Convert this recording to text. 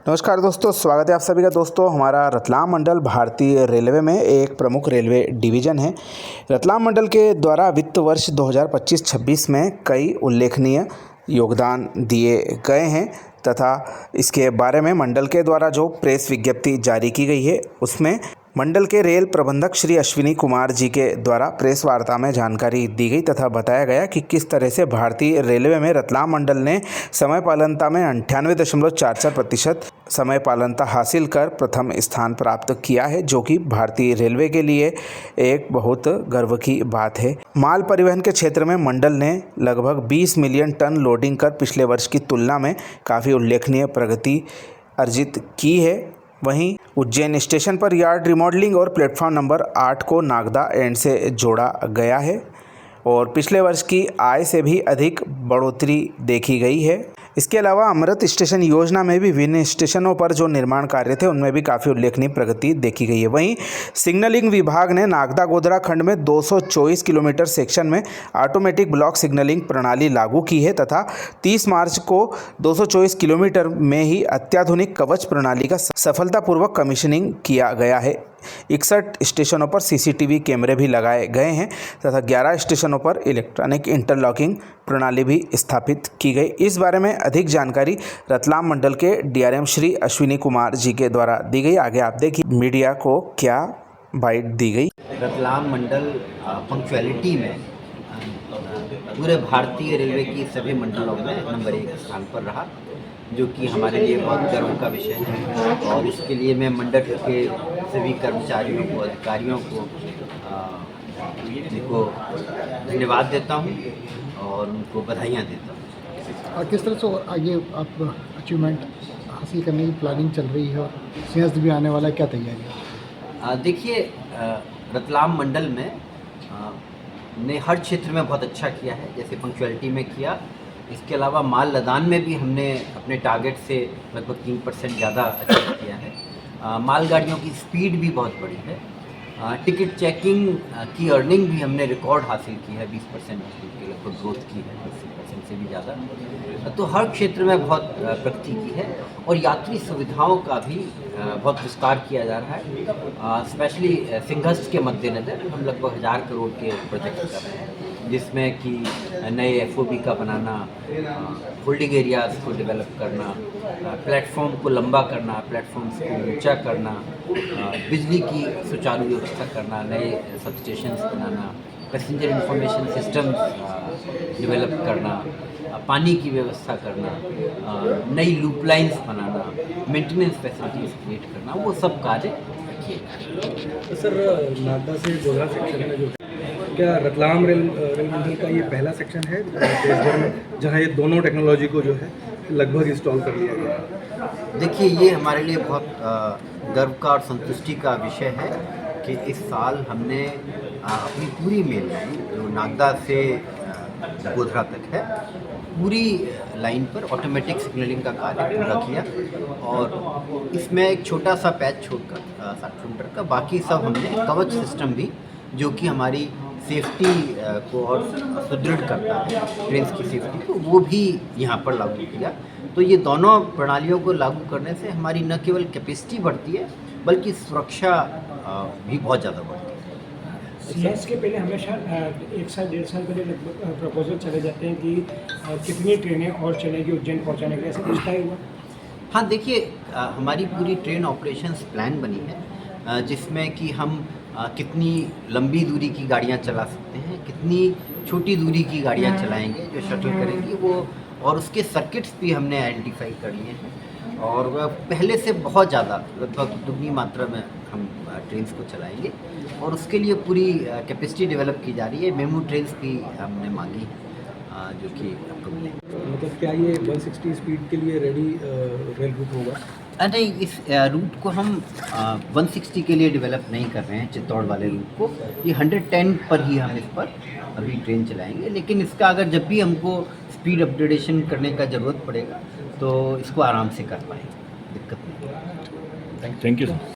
नमस्कार दोस्तों, स्वागत है आप सभी का। दोस्तों, हमारा रतलाम मंडल भारतीय रेलवे में एक प्रमुख रेलवे डिवीज़न है। रतलाम मंडल के द्वारा वित्त वर्ष 2025-26 में कई उल्लेखनीय योगदान दिए गए हैं तथा इसके बारे में मंडल के द्वारा जो प्रेस विज्ञप्ति जारी की गई है उसमें मंडल के रेल प्रबंधक श्री अश्विनी कुमार जी के द्वारा प्रेस वार्ता में जानकारी दी गई तथा बताया गया कि किस तरह से भारतीय रेलवे में रतलाम मंडल ने समय पालनता में 98.44% समय पालनता हासिल कर प्रथम स्थान प्राप्त किया है, जो कि भारतीय रेलवे के लिए एक बहुत गर्व की बात है। माल परिवहन के क्षेत्र में मंडल ने लगभग 20 मिलियन टन लोडिंग कर पिछले वर्ष की तुलना में काफ़ी उल्लेखनीय प्रगति अर्जित की है। वहीं उज्जैन स्टेशन पर यार्ड रिमॉडलिंग और प्लेटफॉर्म नंबर 8 को नागदा एंड से जोड़ा गया है और पिछले वर्ष की आय से भी अधिक बढ़ोतरी देखी गई है। इसके अलावा अमृत स्टेशन योजना में भी विभिन्न स्टेशनों पर जो निर्माण कार्य थे उनमें भी काफ़ी उल्लेखनीय प्रगति देखी गई है। वहीं सिग्नलिंग विभाग ने नागदा गोधरा खंड में 224 किलोमीटर सेक्शन में ऑटोमेटिक ब्लॉक सिग्नलिंग प्रणाली लागू की है तथा 30 मार्च को 224 किलोमीटर में ही अत्याधुनिक कवच प्रणाली का सफलतापूर्वक कमीशनिंग किया गया है। 61 स्टेशनों पर सीसीटीवी कैमरे भी लगाए गए हैं तथा 11 स्टेशनों पर इलेक्ट्रॉनिक इंटरलॉकिंग प्रणाली भी स्थापित की गई। इस बारे में अधिक जानकारी रतलाम मंडल के डीआरएम श्री अश्विनी कुमार जी के द्वारा दी गई। आगे आप देखिए मीडिया को क्या बाइट दी गई। रतलाम मंडल पंक्चुअलिटी में पूरे भारतीय रेलवे की सभी मंडलों में नंबर 1 स्थान पर रहा, जो कि हमारे लिए बहुत गर्व का विषय है और इसके लिए मैं मंडल के सभी कर्मचारियों को, अधिकारियों को उनको धन्यवाद देता हूं और उनको बधाइयाँ देता हूं। और किस तरह से आगे आप अचीवमेंट हासिल करने की प्लानिंग चल रही है और सिंहस्थ भी आने वाला है, क्या तैयारी? देखिए, रतलाम मंडल में ने हर क्षेत्र में बहुत अच्छा किया है, जैसे पंक्चुअलिटी में किया। इसके अलावा माल लदान में भी हमने अपने टारगेट से लगभग 3% ज़्यादा अचीव किया है। मालगाड़ियों की स्पीड भी बहुत बड़ी है। टिकट चेकिंग की अर्निंग भी हमने रिकॉर्ड हासिल की है, 20% की लगभग ग्रोथ की है, 20% से भी ज़्यादा। तो हर क्षेत्र में बहुत प्रगति की है और यात्री सुविधाओं का भी बहुत विस्तार किया जा रहा है। स्पेशली सिंहस्थ के मद्देनज़र हम लगभग 1000 करोड़ के प्रोजेक्ट कर रहे हैं, जिसमें कि नए एफओबी का बनाना, होल्डिंग एरियाज़ को डेवलप करना, प्लेटफॉर्म को लंबा करना, प्लेटफॉर्म्स को ऊंचा करना, बिजली की सुचारू व्यवस्था करना, नए सब स्टेशंस बनाना, पैसेंजर इंफॉर्मेशन सिस्टम्स डेवलप करना, पानी की व्यवस्था करना, नई लूप लाइन्स बनाना, मेंटेनेंस फैसिलिटीज़ क्रिएट करना, वो सब कार्य किए। तो सर, नागदा से गोधरा सेक्शन में जो क्या रतलाम रेल मंडल का ये पहला सेक्शन है देश भर में जहाँ ये दोनों टेक्नोलॉजी को जो है लगभग इंस्टॉल कर लिया गया? देखिए, ये हमारे लिए बहुत गर्व का और संतुष्टि का विषय है कि इस साल हमने अपनी पूरी मेल लाइन जो नागदा से गोधरा तक है, पूरी लाइन पर ऑटोमेटिक सिग्नलिंग का कार्य पूरा किया और इसमें एक छोटा सा पैच छोड़कर 60 किलोमीटर का, बाकी सब हमने कवच सिस्टम भी, जो कि हमारी सेफ्टी को और सुदृढ़ करता है, ट्रेन की सेफ्टी को, वो भी यहाँ पर लागू किया। तो ये दोनों प्रणालियों को लागू करने से हमारी न केवल कैपेसिटी बढ़ती है बल्कि सुरक्षा भी बहुत ज़्यादा बढ़ती है। सीएस के पहले हमेशा 1 साल 1.5 साल पहले लगभग प्रपोजल चले जाते हैं कि कितनी ट्रेनें और चलेगी उज्जैन पहुँचाने के लिए, ऐसा कुछ तय हुआ? हाँ, देखिए, हमारी पूरी ट्रेन ऑपरेशंस प्लान बनी है, जिसमें कि हम कितनी लंबी दूरी की गाड़ियाँ चला सकते हैं, कितनी छोटी दूरी की गाड़ियाँ चलाएंगे जो शटल करेंगी वो, और उसके सर्किट्स भी हमने आइडेंटिफाई कर लिए हैं और वह पहले से बहुत ज़्यादा लगभग दुगनी मात्रा में हम ट्रेन्स को चलाएंगे और उसके लिए पूरी कैपेसिटी डेवलप की जा रही है। मेमू ट्रेन्स भी हमने मांगी हैं, जो कि आपको मिलेंगे। मतलब क्या ये 160 स्पीड के लिए रेडी रेल रूट होगा? नहीं, इस रूट को हम 160 के लिए डेवलप नहीं कर रहे हैं, चित्तौड़ वाले रूट को। ये 110 पर ही हम इस पर अभी ट्रेन चलाएंगे, लेकिन इसका अगर जब भी हमको स्पीड अपग्रेडेशन करने का ज़रूरत पड़ेगा तो इसको आराम से कर पाएंगे, दिक्कत नहीं। Thank you sir.